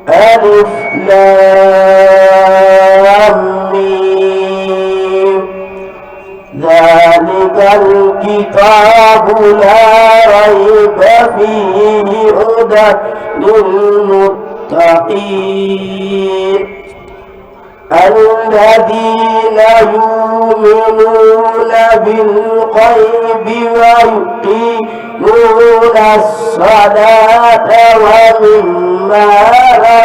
ألف لام ميم ذلك الكتاب لا ريب فيه هدى للمتقين الذين يؤمنون بالغيب ويقيمون الصلاة ومما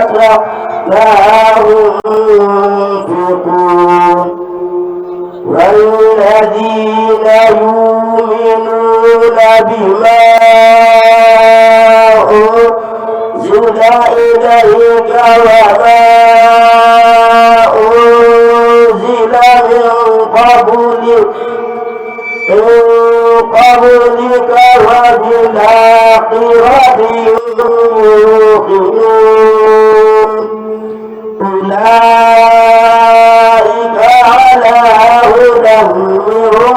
رزقناهم ينفقون والذين يؤمنون بما أنزل إليك وما أنزل من قبلك وبالآخرة يوقنون أولئك على هدى من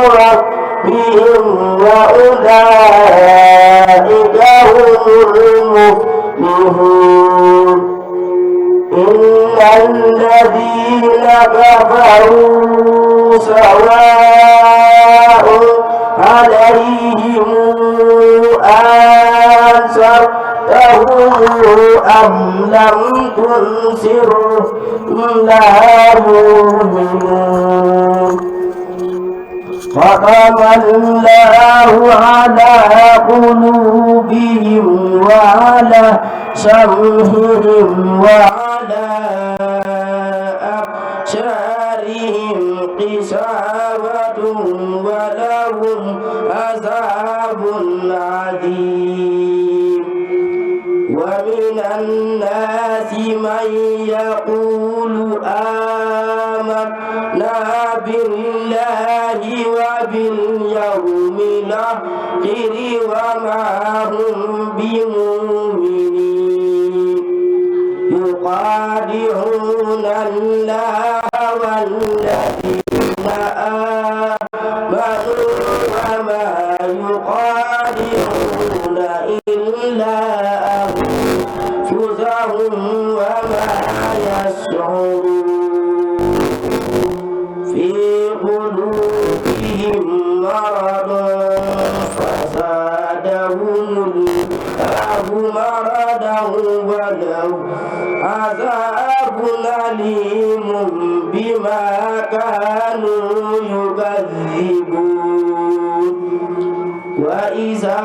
ربهم وأولئك هم المفلحون إن الذين كفروا سواء عليهم أنذرتهم أم لم تنذرهم لا يؤمنون ختم الله على قلوبهم وعلى سمعهم وعلى أبصارهم غشاوة ولهم عذاب عظيم ومن الناس من يقول آمنا بالله وباليوم الآخر وما هم بمؤمنين يخادعون الله والذين آمنوا وما يخادعون إلا أنفسهم وما يشعرون في قلوبهم مرض فزادهم الله مرضا ولهم عذاب أليم بما كانوا يكذبون وإذا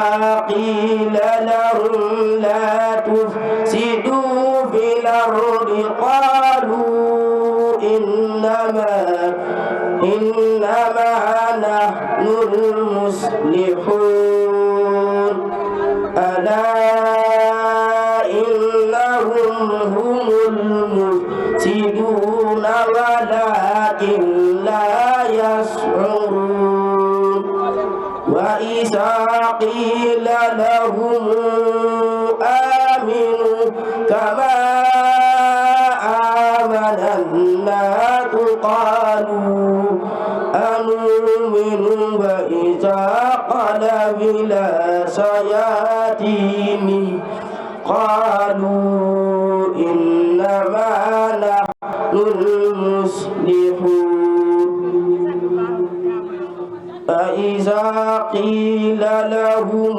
قيل لهم لا تفسدوا في الأرض قالوا إنما نحن المصلحون ألا إنهم هم المفسدون ولكن لا يشعرون وإذا قيل لهم آمنوا كما آمن الناس قالوا أنؤمن وإذا خلوا إلى شياطين قالوا إنما نحن المصلحون فإذا قيل لهم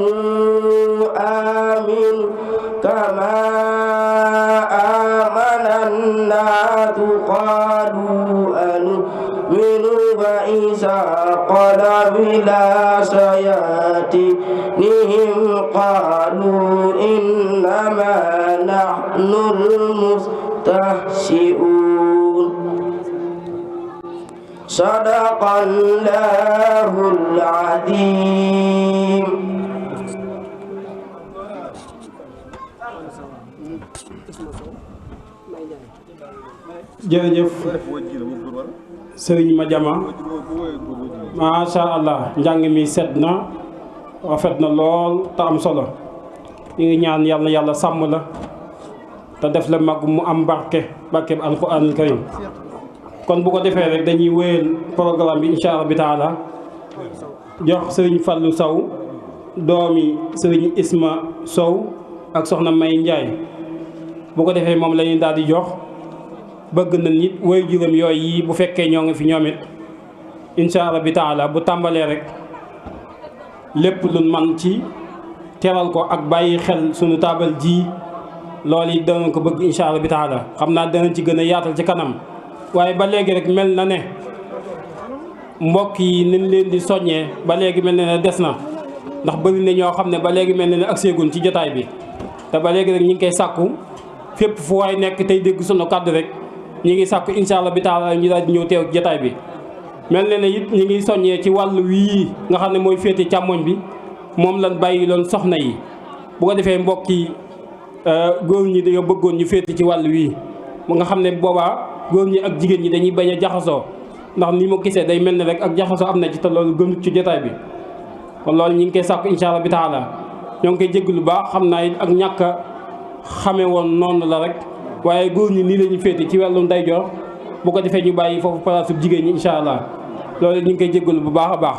آمنوا كما آمن الناس قالوا أنؤمن وإذا خلوا إلى شياطينهم قالوا إنما نحن المستهزئون صدق الله العظيم. jërëjëf sëriñ Madiama macha allah njàng mi set na rafet na lool te am solo ñu ngi ñaan yàlla yàlla sàmm la te def la mag mu am barke alquranul karim kon bu ko defee rek dañuy wéyal programme bi incha allah bi taala jox sëriñ Fallou Sow doomi sëriñ Isma Sow ak soxna May Njaay bu ko defee moom la ñuy daal di jox bëgg na nit woy juróom yooyu yi bu fekkee ñoo ngi fi ñoom it incha allah bi taala bu tàmbalee rek lépp luñ man ci teral ko ak bàyyi xel sunu taabal ji loolu yi danañ ko bëgg incha allah bi taala xam naa danañ ci gën a yaatal ci kanam waaye ba léegi rek mel na ne mbokk yi niñ leen di soññee ba léegi mel na ne des na ndax bëri na ñoo xam ne ba léegi mel na ne ak seegun ci jotaay bi te ba léegi rek ñi ngi koy sàkku fépp fu waay nekk tey dégg sunu kàddu rek ñi ngi sàkku incha allah bi taala ñu daal di ñëw teew jotaay bi mel na ne it ñi ngi soññee ci wàllu wii nga xam ne mooy féete càmmoñ bi moom lan bàyyi loon soxna yi bu ko defee mbokk yi góor ñi dañoo bëggoon ñu féete ci wàll wii mu nga xam ne boobaa góor ñi ak jigéen ñi dañuy bañ a jaxasoo ndax ni ma gisee day mel ne rek ak jaxasoo am na ci te loolu gënut ci jotaay bi kon loolu ñi ngi koy sàkku incha allah bi taala ñoo ngi koy jégg lu baax xam naa it ak ñàkk a xame woon noonu la rek waaye góor ñi nii la ñu féete ci wàllum ndeyjoor bu ko defee ñu bàyyi foofu place bu jigéen ñi incha allah loolu ñu ngi koy jéggalu bu baax a baax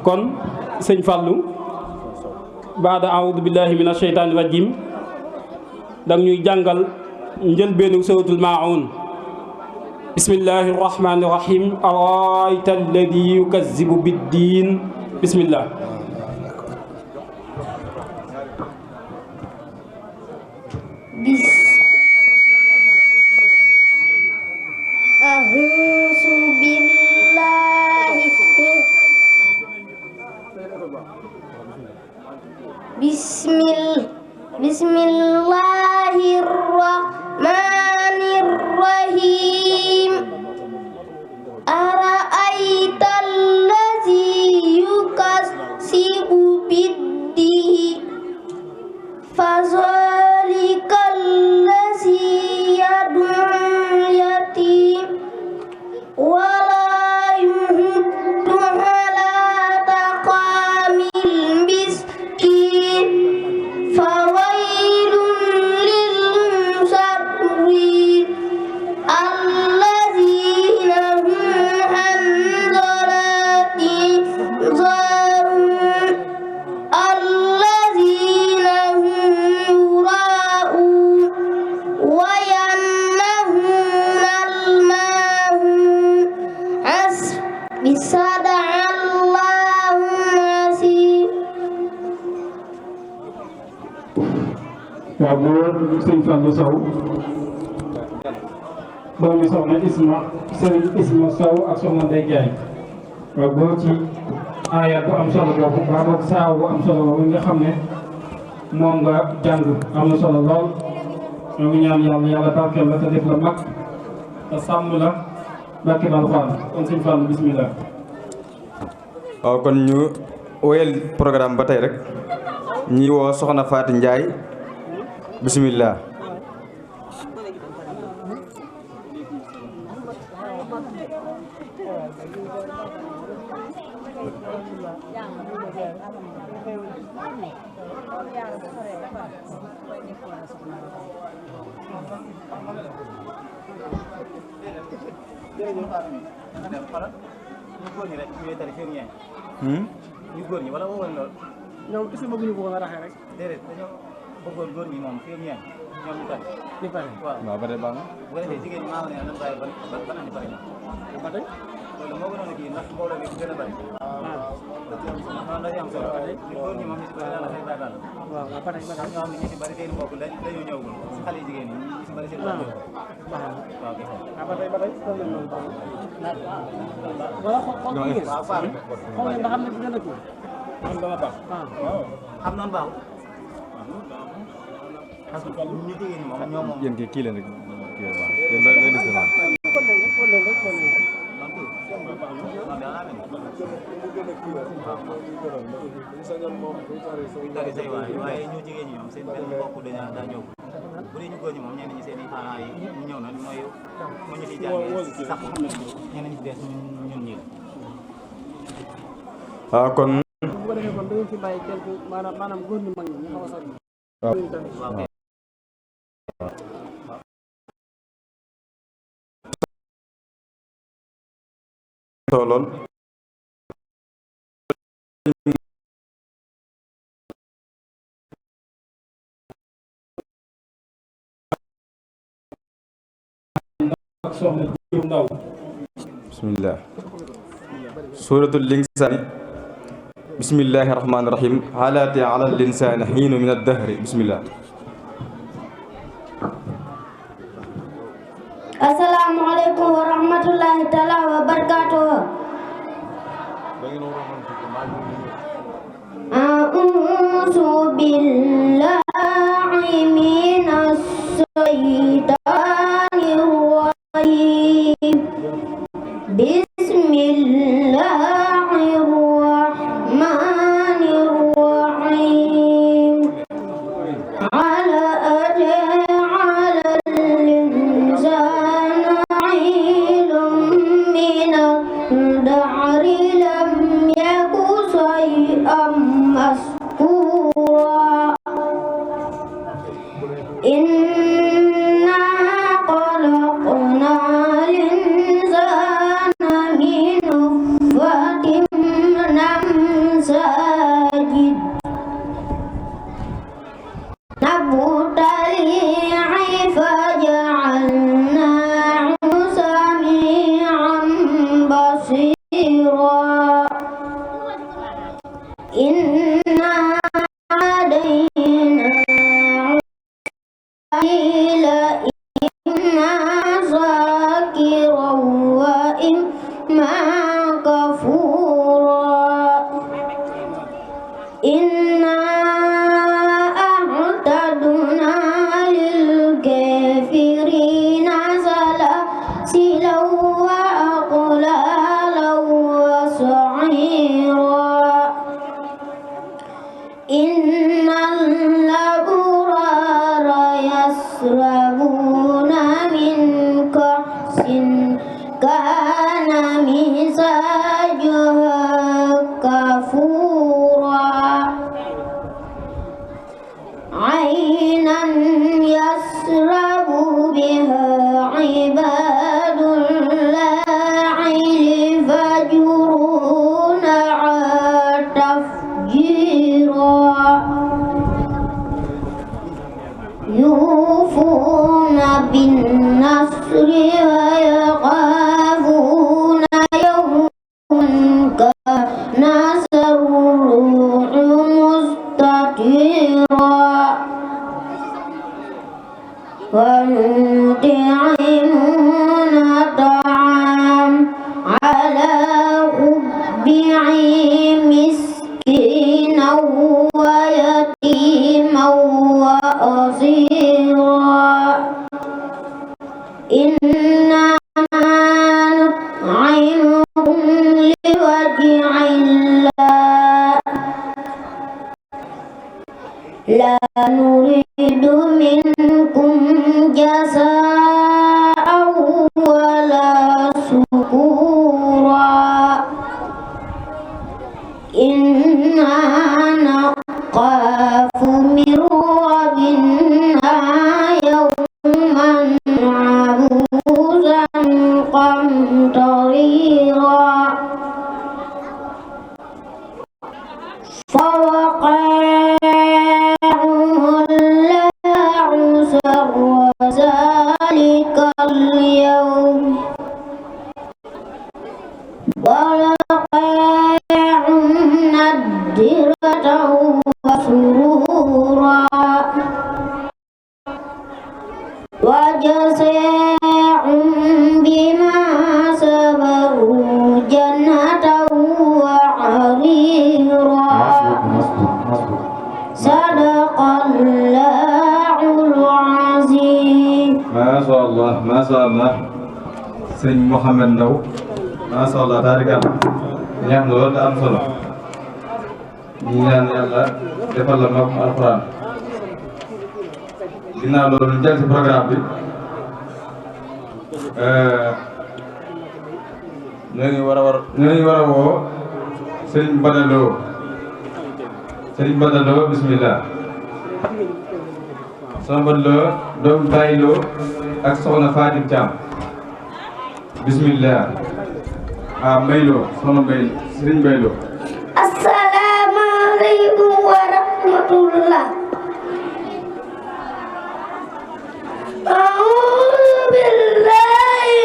kon sëñ Fallou baada aoudu billahi min asheytaani rajim dang ñuy jàngal njëlbeenu suratul maa'un bismillahi rahmani rahim arayta alladi yukazzibu biddiin bismillah Bismillahirrahmanirrahim. Ara'aita allazi yukazzibu biddiin fazalika allazi yad'ul yatim wa la yuhuddu ala taqamil miskin fawailun lil musaffirin allazina hum an salatihim sahun allazina hum yura'un wa yamna'una al-ma'un hasbi sadaqallahu al-azim. waaw góor sëñ Fallou Sow doomi soxna Isma sëriñ Isma Sow ak soxna Ndeye Ndiaye waaw góor ci aaya bu am solo boobu waa boog saaw bu am solo boobu nga xam ne moom nga jàng am na solo lool ñoo ngi ñaan yàlla yàlla barkeel la te def la mag te sàmm la barkeel Alxuraan kon sëñ Fallou bismillah. waaw kon ñu wéyal programme ba tey rek ñi woo soxna Faati Ndiaye bismillah. ñu góor ñi wala woon lool ñoom est-ce que bëgguñu ko woon a raxee rek déedéet dañoo bëggoon góor ñi moom fii ñeen ñoom ñu pare waaw ba tey baax na bu ko defee jigéen ñi maa ngi ne nan bàyyi ban andi pare na ba tey loolu moo gënoon a kii ndax mbooloo bi gën a bëri noonu da ci am solo góor ñi moom ñu si bëri daal dafay bàyyi daal waaw ba tey ñoo xam ne ñu si bëri seen mbokk dañoo ñëwagul si xale jigéen ñi ñu si bëri seen mbokk ñëwagul waaw ba tey wala xool jigéen waaw baax xool nga xam ne dina la kii xam dana baax xam noonu baaxul parce que ñu jigéen ñi moom ñoo moom yéen kii leen rek kii la baax yéen la des na waaye ñu jigéen ñi ñoom seen benn mbokk daa ñëw bu dee ñu góor ñi moom ñenn ñi seen i parents yi ñu ñëw na mooy mu ñu fi jàngee sax ñenn ñi des ñun ñi waaw kon bu ko defee kon dañu fi bàyyi quelque maanaam góor ñu mag ñi ñu xaw a sori lool ak soxna Diop Ndaw. bismillah. suuratul insaani. bismillahi rahmaani rahim. halaati ala linsaani hiinu min ad-dahri. bismillah. Assalamualaikum warahmatullahi taala wabarakatuh. A'udzu billahi minas syaitonir rajim. Bismillahirrahmanirrahim. Inna khalaqnal insana min nutfatin amshajin nabtalihi faja'alnahu sami'an basira. Inna ila imma zakiran wa imma kafura. Inna a'tadna lil kafirina salasilan wa aqlalan wa sa'ira. Innal labrara yasrabuna min ka'sin kana mizajuha kafura. Aynan yasrabu biha ibadullahi fajuruna tafjira. Yufuna bin nasri wa yakhafuna yawman kana sharruhu mustatira. Wa nut'imuna ta'am ala hubbihi miskinan wa yatiman wa asira. Inna nut'imukum liwajhillah la nuridu minkum jazaa'an wala shukura. Inna naqafu min rabbina yawman 'abusan qamtarira. Fawaqa'ahullahu sarra zalikal yawm walaqa'ahum nadratan wa surura wa jazaa'um bima sabaru jannatan wa 'harira. Sadaqallahul azim. Masha Allah, masha Allah. Sëñ Mouhamed Ndaw, masha Allah taarikal neex na lool te am solo. ñu ñaan yàlla defal la mag alxuraan. ginnaaw loolu ñu jël ci programme bi ñoo ngi war a woo Serigne Badaloo. Serigne Badaloo bismillah. Soxna Badaloo doomu Bayloo ak soxna Fatim Thiam bismillah. Mbayloo soxna Mbay Serigne Mbayloo. Assalamualaikum warahmatullah. A'udzu billahi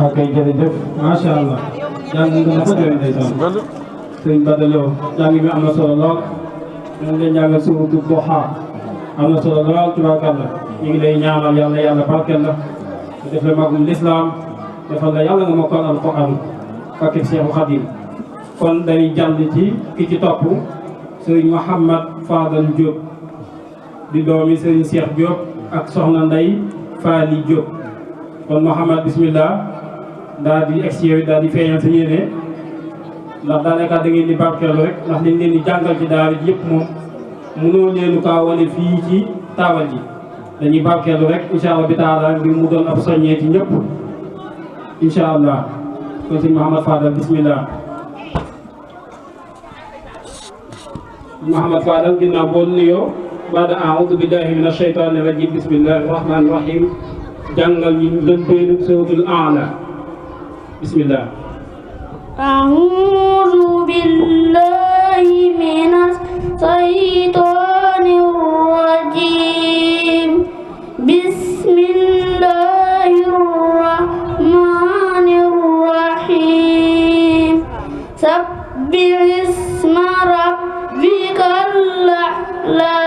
ok jërëjëf macha allah jàng nga ma ko jëriñ ndeysaan sëñ Badaloo jàng mi am na solo lool ñu ngi lay jàngal suuratu Duha am na solo lool tubaarkàlla ñu ngi lay ñaanal yàlla yàlla barkeel la def la magum lislaam defal la yàlla nga mokkal alquran fakki Seexu Xadim kon day jàll ci ki ci topp sëriñ Mouhamad Fadal Diop di doomi sëriñ Cheikh Diop ak soxna Ndey Faali Diop kon Mouhamad bismillah daal di egsi yow daal di feeñal sa yéene ndax daanaka da ngeen di barkeelu rek ndax liñ leen di jàngal ci daara ji yëpp moom mënoo leenu kaa wane fii ci taabal ji dañuy barkeelu rek incha allah bi taala ngir mu doon ab soññee ci ñëpp incha allah kon sëñ Mouhamad Fadal bismillah Mouhamad Fadal ginnaaw boo nuyoo baada aoudu billahi min ashaytani rajim bismillahi rahmani rahim jàngal ñu lëmbeenu suratul A'la bismillah أعوذ بالله من الشيطان الرجيم بسم الله الرحمن الرحيم سبح اسم ربك الأعلى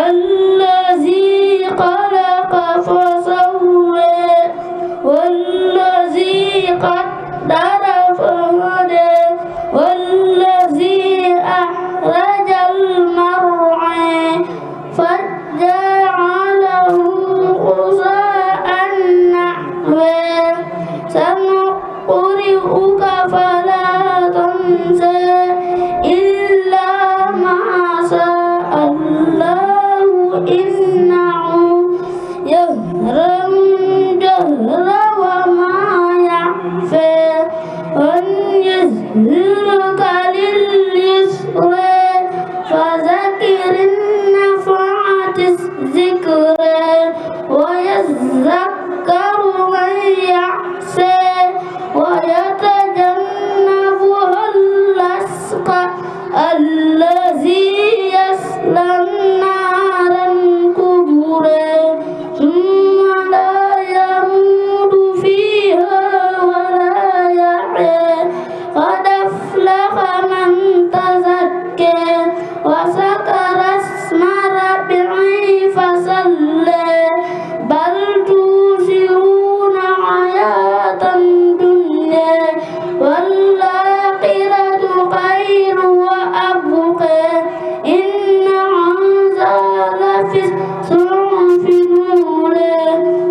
الذي خلق فسوى والذي قدر فهدى والذي أخرج المرعى فجعله غثاء نحوا سنقرئك فلا تنسى إلا ما شاء الله إنه يهرم جهر وما يخفى ونيسرك لليسرى فذكر النفعة الذكرى ويذكر من يخشى ويتجنبها الأشقى الذي يصلى النار الكبرى ثم لا يموت فيها ولا يحيا قد أفلح من تزكى وذكر اسم ربه فصلى بل تؤثرون حياة الدنيا والآخرة خير وأبقى إن هذا لفي الصحف الأولى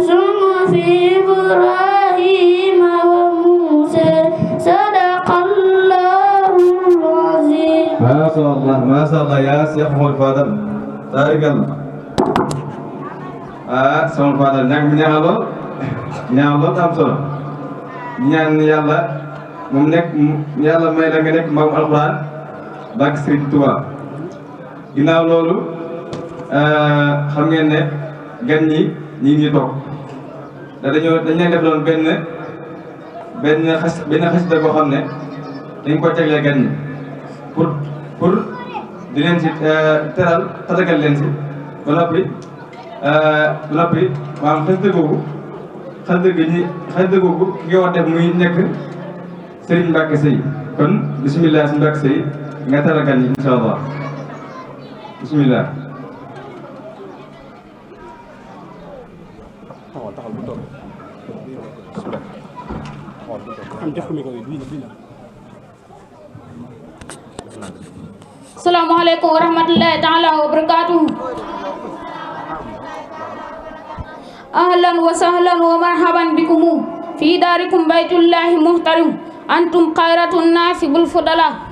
صحف إبراهيم وموسى صدق الله العظيم. ما شاء الله يا Cheikh Mouhamed Fadal taarikal sama Fadal ñaan lool am solo ñaan yàlla moom nekk yàlla may la nga nekk magum alxuraan barke Sëriñ Tuubaa ginnaaw loolu xam ngeen ne gan ñi ngi toog dañ leen def loon benn xasida boo xam ne dañ ko teglee gan ñi pour di leen si teral tatagal leen si ba noppi maanaam xasida googu ki nga war def muy nekk Serigne Mbacke Seye kon bisimilah Serigne Mbacke Seye nga teral gan ñi incha allah bisimilah. Assalamualaikum warahmatullahi taala wabarakatuh. Ahlan wa sahlan wa marhaban bikum fi darikum baitullahi muhtarim antum khairatun nasi bil fudala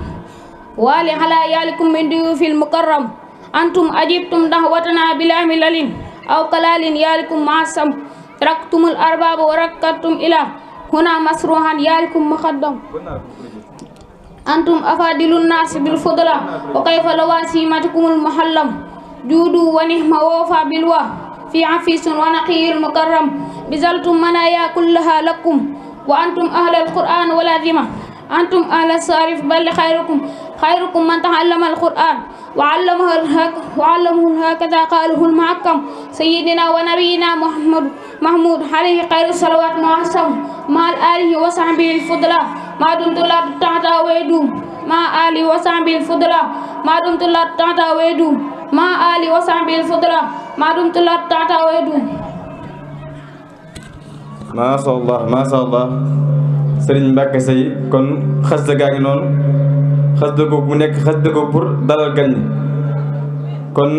wa li halayalikum min duyufil mukarram antum ajibtum dahwatana bila milalin aw qalalin yalikum ma'asam taraktumul arbab wa rakkatum ila huna masruhan yalikum muqaddam antum afadilun nasi bil fudala wa kayfa lawasimatkumul muhallam judu wa nihma wafa bilwa fi afisun wa naqiyil mukarram bizaltum manaya kullaha lakum wa antum ahlul qur'an wal azima antum ahlas sarif bal khairukum خيركم من تعلم القرآن وعلمه هكذا قاله المحكم سيدنا ونبينا محمود عليه خير الصلوات والسلام مع آله وصحبه الفضلاء ما دمت لا تحت ويدوم مع آله وصحبه الفضلاء ما دمت لا تحت ويدوم مع آله وصحبه الفضلاء ما دمت لا تحت ويدوم. macha allah Serigne Mbacke Seye kon xasida gaa ngi noonu xasida googu mu nekk xasida googu pour dalal gan ñi kon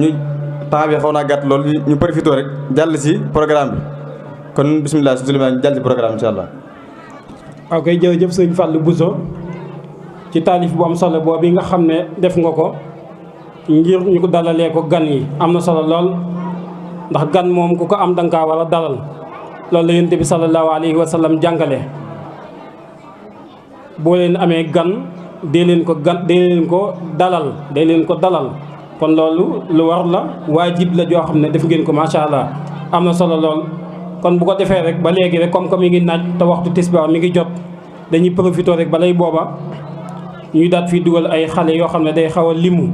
ñu temps bi xaw naa gàtt lool ñu profité rek jàll si programme bi kon bisimilah si Souleymane ñu jàll si programme incha allah. ok jërëjëf sëñ Fallou Bousso ci taalif bu am solo boobu nga xam ne def nga ko ngir ñu ko dalalee ko gan yi am na solo lool ndax gan moom ku ko am danga kaa war a dalal loolu la yonent bi sallallahu alayhi wa sallam jàngale boo leen amee gan dee leen ko dalal kon loolu lu war la waajib la joo xam ne def ngeen ko macha allah am na solo lool. kon bu ko defee rek ba léegi rek comme mi ngi naaj te waxtu tisbaar mi ngi jot dañuy profité rek balay booba ñuy daat fii dugal ay xale yoo xam ne day xaw a limu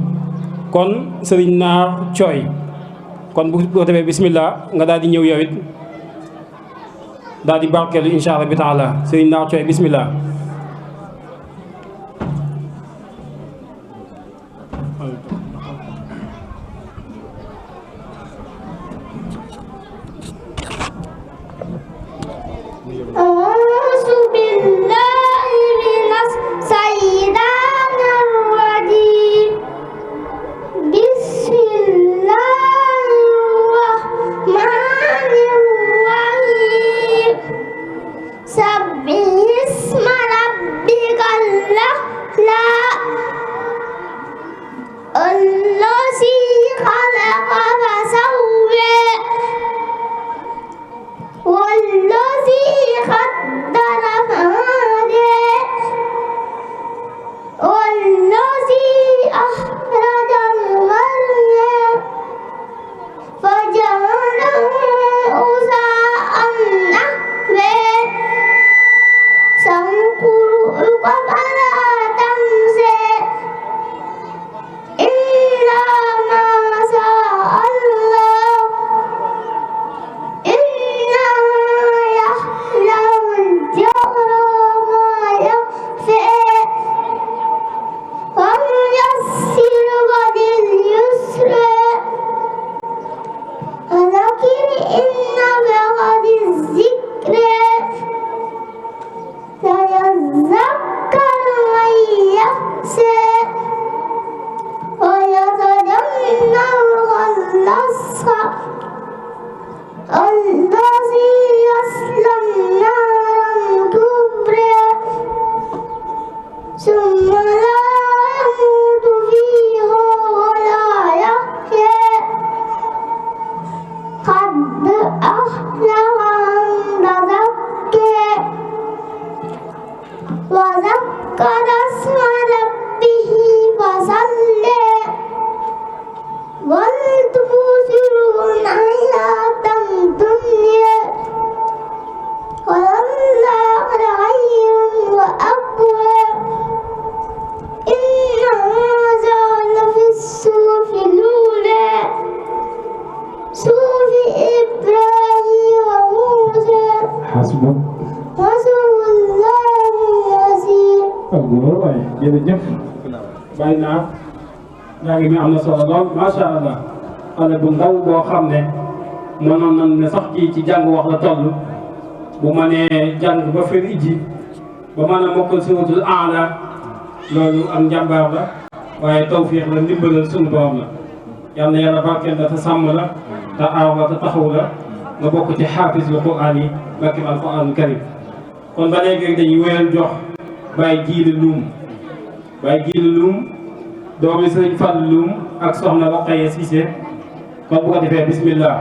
kon sëriñ Naar Cooy kon bu ko defee bismillah nga daal di ñëw yow it daal di barkeelu incha allah bi taala sëriñ Naar Cooy bismillah. أعوذ بالله من الشيطان الرجيم بسم الله الرحمن الرحيم سبح اسم ربك الأعلى الذي خلق فسوى والذي قدر فهدى والذي أخرج المرعى فجعله غثاء نحوا سنقرئك فلا تنسى إلا ما شاء الله إنه يعلم الجهر وما يخفى ونيسرك لليسرى ولكن إن بعد الذكرى سيذكر من يخشى ويتجنبها الأشقى الذي يصلى النار الكبرى ثم لا يموت فيها ولا يحيا قد أفلح من تزكى وذكر اسم ربه فصلى بل تؤثرون الحياة الدنيا والآخرة خير وأبقى إن هذا لفي الصحف الأولى صحف إبراهيم وموسى xasbuk وصحف الله العظيم. ak góor waaye jërëjëf bàyyi naa yaa ngi mi am na solo lool macha allah xale bu ndaw boo xam ne mënoon nañ ne sax ci jàng wax la toll bu ma nee jàng ba firi ji ba mën a mokkal suratul aala loolu am njàmbaar la waaye tawfiix la ndimbalal sunu borom la yal na yàlla barkeel la te sàmm la te aar la te taxaw la nga bokk ci xaafis lu quraan yi barkeel alquraanul karim kon ba léegi rek dañuy wéyal jox Baye Jiili Luum doomi Sëriñ Fall Luum ak soxna Roqaya Cissé kon bu ko defee bismillah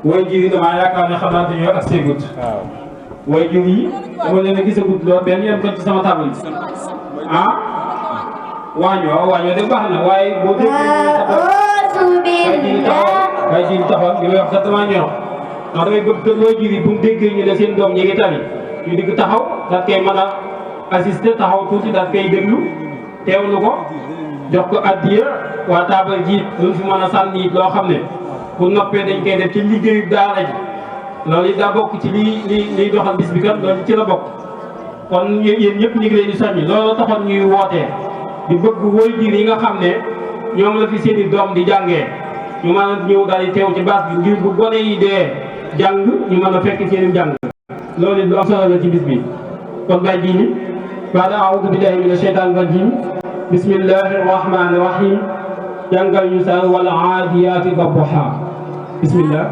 way jur yi damaa yaakaar ne xam naa dañoo ak seegut way jur yi dama leen a gisagut lool benn yoon kon ci sama table bi ah waañoo de baax na waaye boo déggee Baye Jiili taxaw li may wax sax damaa ñor ndax damay bëgg way jur yi bu mu déggee ñu ne seen doom ñi ngi tali ñu digg taxaw daal koy mën a assisté taxaw tuuti daal koy déglu teewlu ko jox ko addiya waa taabal jiit luñ fi mën a sànni loo xam ne bu noppee dañ koy def ci liggéeyu daara ji loolu it daa bokk ci liy doxal bis bi kat loolu ci la bokk. kon yéen ñëpp ñu ngi leen di soññi loolu taxoon ñuy wootee di bëgg waajur yi nga xam ne ñoom la fi seen i doom di jàngee ñu mën a ñëw daal di teew ci baas bi ngir bu gone yi dee jàng ñu mën a fekk seen i jàng loolu lu am solo la ci bis bi. kon bay jii ni baada aoudu billahi mina sheytaani rajim bismillahi rahmani rahim jàngal ñu sa wal aadiyaati dabuha bismillah.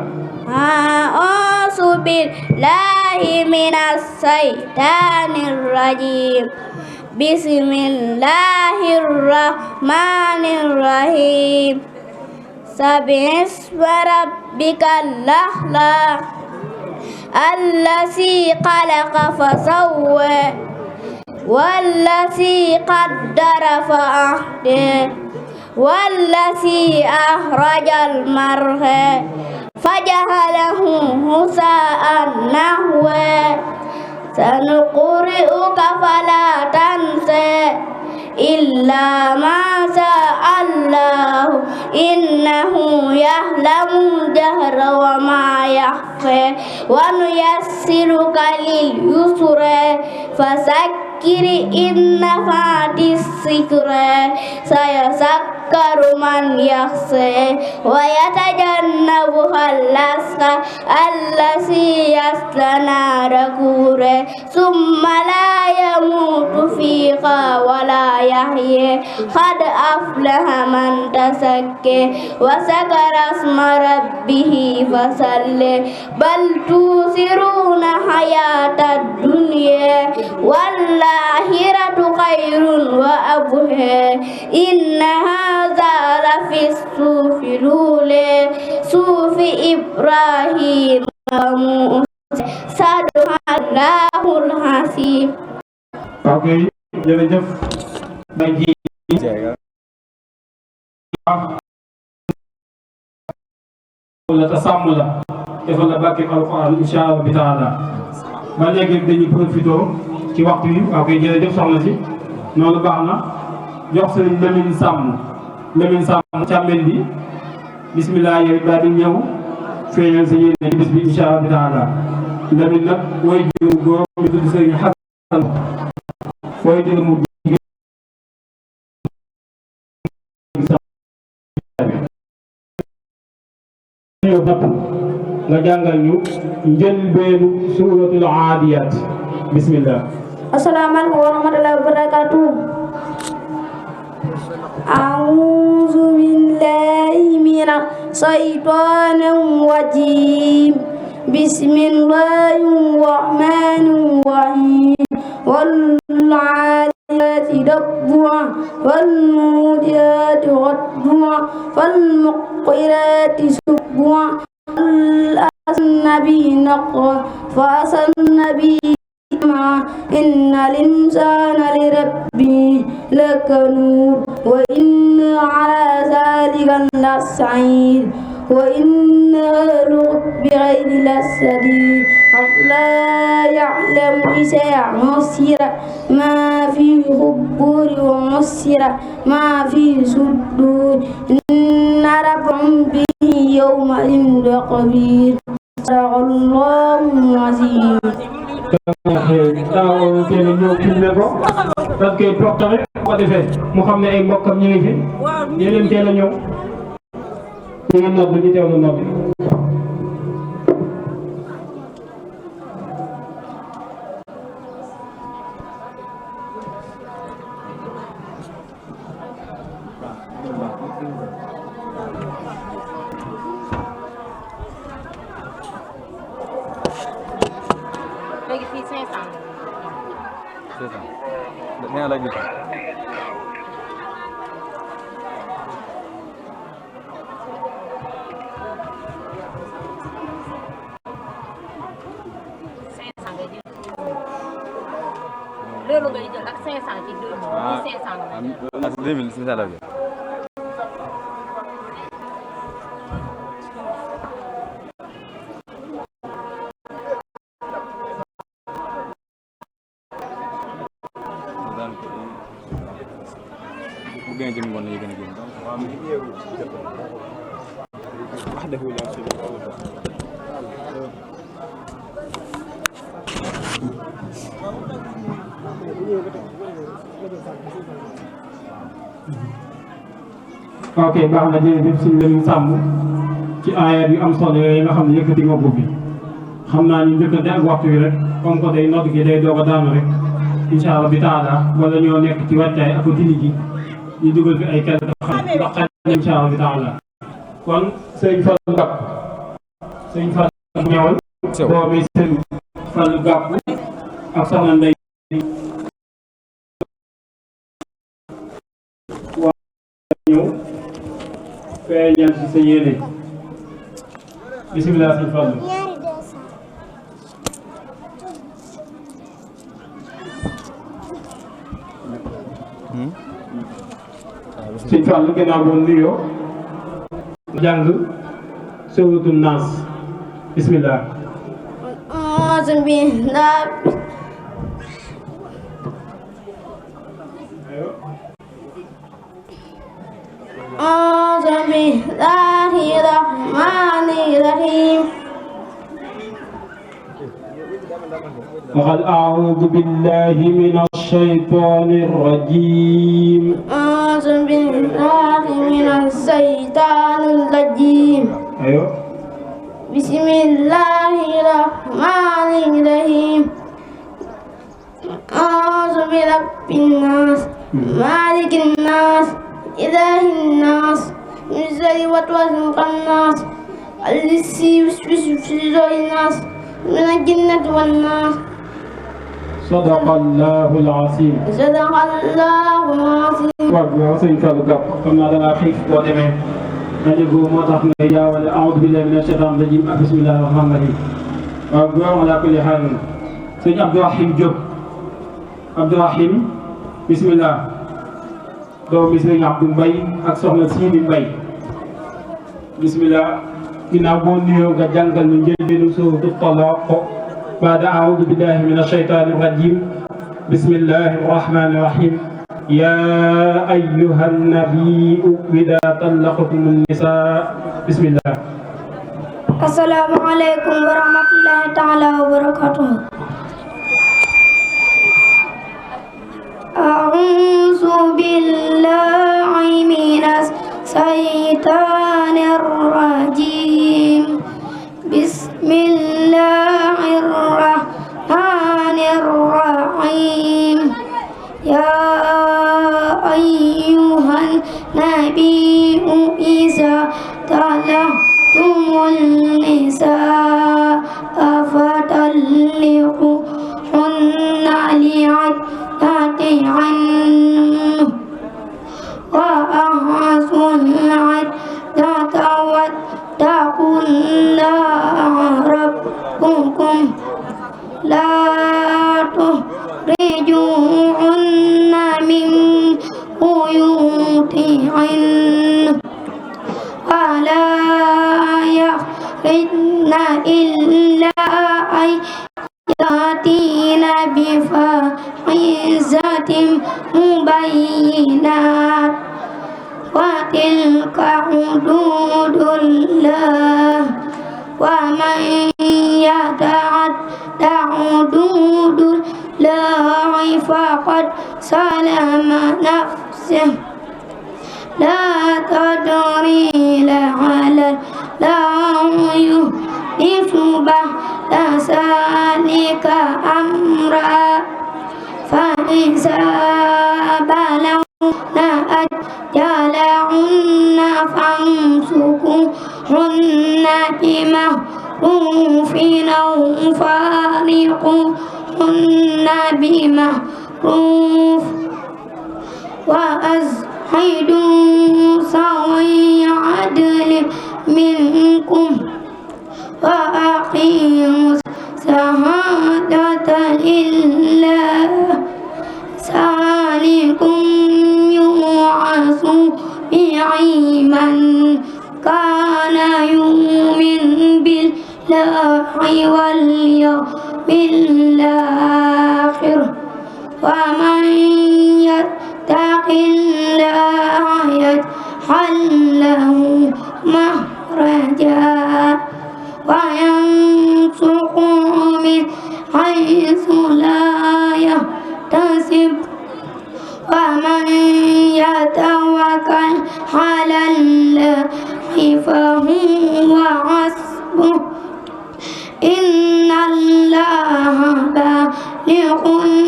أعوذ بالله من الشيطان الرجيم بسم الله الرحمن الرحيم سبح اسم ربك الأعلى الذي خلق فسوى والذي قدر فهدى والذي أخرج المرعى فجعله غثاء نحوا سنقرئك فلا تنسى إلا ما شاء الله إنه يعلم الجهر وما يخفى ونيسرك لليسرى فذكر إن نفعت الذكرى سيذكر من يخشى ويتجنبها الأشقى الذي يصلى نار الكبرى ثم لا يموت فيها ولا يحيى قد أفلح من تزكى وذكر اسم ربه فصلى بل تؤثرون حياة الدنيا والآخرة خير وأبقى إن هذا لفي الصحف الأولى صحف إبراهيم وموسى صدق الله العظيم. ok jërëjëf bay ji la te sàmm la defal la barke alxuraan insha Allah bi taala ba léegi dañuy profité ci waxtu yi ok jërëjëf soxna si noonu baax na jox sëriñ Lamine Sàmm càmmen bi bismillah yow daal di ñëw feeñal sa yéene ci bis bi insha Allah bi taala Lamine nag mooy jur góor ñu tudd sëriñ Xasan mooy jur mu nga jàngal ñu njëlbeenu suuratul aadiyaat bismillah. Assalamualaikum warahmatullahi wabarakatuh. A'udzu billahi minasy syaithanir rajim. Bismillahirrahmanirrahim. Wal 'adiyati dabwa wal mudiyati ghadwa wal muqirati subwa النبي نقوى فأسى النبي إن الإنسان لربه لكنود وإن على ذلك لسعيد وإنه بغير للسديد أفلا يعلم إذا عسر ما في القبور وعسر ما في الصدور إن ربهم به يومئذ لخبير صدق الله العظيم. parce que toog tamit ko defee mu xam ne ay mbokkam ñu ngi fi yeneen teel a ñëw ñu ngi nodd ñu teew na nodd léegi fii 500. c'est ça nee la gis 500 ngay jël. loolu ngay jël ak 500 ci 2000. ah 500 nga jël. 2000 c'est ça la vie. ok baax na jërëjëf suñu leen sàmm ci aaya yu am solo yooyu nga xam ne yëkkati nga ko bi xam naa ñu njëkkante ak waxtu wi rek comme que day nodd gi day doog a daanu rek incha allah bi taala wala ñoo nekk ci wàccaay ak dindi gi ñu dugal fi ay quelque xam ndax xaj na incha allah bi taala kon sëñ Fallou Gàpp sëñ Fallou ñëwal doomi sëñ Fallou Gàpp ak soxna Ndey ñëw feeñal ci sa yéene bisimilah sëñ Fallou sëñ Fallou gannaaw boo nuyoo jàng suratul naas bisimilah أعوذ بالله الرحمن الرحيم وقد أعوذ بالله من الشيطان الرجيم أعوذ بالله من الشيطان الرجيم بسم الله الرحمن الرحيم أعوذ برب الناس مالك الناس إله الناس من شر وسواس الخناس الذي يوسوس في صدور الناس من الجنة والناس صدق الله العظيم صدق الله العظيم waaw sëñ Fallou Gàpp xam naa da ngaa xiif boo demee rajo boobu moo tax ngay jaawale a'uudu billahi mina shaytaani rajiim ak bismillahi rahmaani rahiim waaw góor ala kulli xaal sëñ Abdourahim Diop Abdourahim bismillah doomi sëñ Abdou Mbaye ak soxna Sidi Mbaye bismillah ginnaaw boo nuyoo nga jàngal ñu njëlbeenu suuratu Talaaq baada a'uudu billahi mina shaytaani rajiim bismillahi rahmaani rahiim yaa ayyuhan nabiyyu idaa tallaqtumu nisaa bismillah. Assalaamu aleykum wa rahmatullahi taala wa barakatuh. أعوذ بالله من الشيطان الرجيم بسم الله الرحمن الرحيم يا أيها النبي إذا طلقتم النساء فطلقوهن لعدتهن وأحصوا العدة واتقوا الله ربكم لا تخرجوهن من بيوتهن ولا يخرجن إلا أن يأتين بفاحشة مبينات وتلك حدود الله ومن يتعد حدود الله فقد ظلم نفسه لا تدري لعل الله يحدث بعد ذلك أمرا فإذا بلغن أجلهن فامسكوهن بمعروف أو فارقوهن بمعروف وأشهدوا ذوي عدل منكم وأقيموا الشهادة لله ذلكم يوعظ به من كان يؤمن بالله واليوم الآخر ومن يتق الله له مخرجا ويرزقه من حيث لا يحتسب ومن يتوكل على الله فهو حسبه إن الله بالغ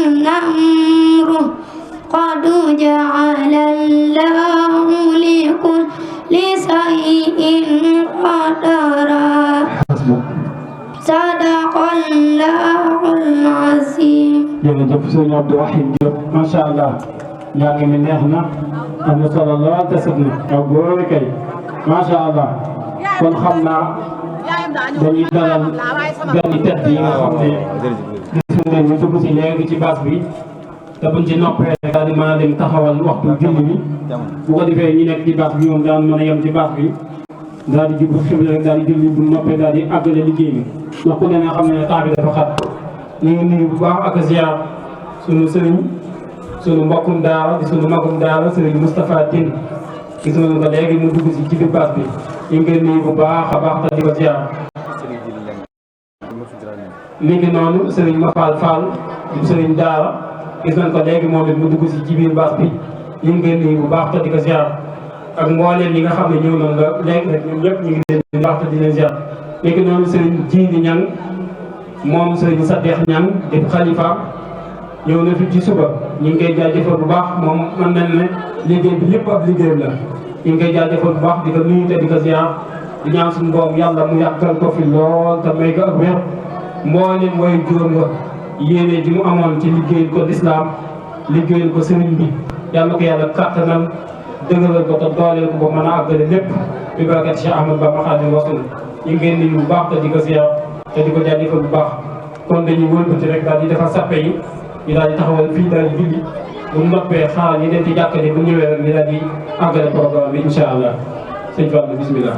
أمره قد جعل الله لكل شيء قدرا صدق الله العظيم. jërëjëf sëñ Abdou Wahid Diop macha allah njàng mi neex na am na solo lool te sët na yow góor kay macha allah kon xam naa dañuy dalal gan yi tedd yi nga xam ne gis nañ ñu dugg si léegi ci baas bi te buñ ci noppee rek daal di mën a dem taxawal waxtu julli bi bu ko defee ñi nekk ci baas bi moom daan mën a yem ci baas bi daal di jublu xibla rek daal di julli bu noppee daal di àggale liggéey bi ndax ku ne nga xam ne temps bi dafa xat ñu ngi nuyu bu baax ak ziar sunu sëriñ sunu mbokkum daara di sunu magum daara sëriñ Moustapha Tine gis nga ko léegi mu dugg si ci biir baas bi ñu ngi koy nuyu bu baax a baax te di ko ziar. mi ngi noonu sëriñ Mafal Fall di sëriñ daara gis nañ ko léegi moom it mu dugg si ci biir baas bi ñu ngi koy nuyu bu baax te di ko ziar ak mbooleem ñi nga xam ne ñëw nañ la léegi rek ñun ñëpp ñu ngi leen di baax te di leen ziar. mi ngi noonu sëriñ Jiili Ñang moom sëriñ Sadex Ñang di xalifa ñëw na fi ci suba ñu ngi koy jaajëfal bu baax moom mën nañ ne liggéey bi lépp ab liggéeyam la ñu ngi koy jaajëfal bu baax di ko nuyu te di ko ziar di ñaan suñu borom yàlla mu yàggal ko fi lool te may ko ak wér mboolem way juróom nga yéene ji mu amoon ci liggéeyal ko lislaam liggéeyal ko sëriñ bi yàlla ko yàlla kàttanal dëgëral ko te dooleel ko ba mën a àggale lépp bi barakat Cheikh Ahmadou Bamba Khadimu Rasul ñu ngi koy nuyu bu baax te di ko ziar te di ko jaajëfal bu baax kon dañuy wëlbati rek daal di defar sàppe yi ñu daal di taxawal fii daal di julli bu mu noppee xaar ñi dem ci jàkka ji bu ñëwee rek ñu daal di àggale programme bi incha allah sëñ Fall bismillah.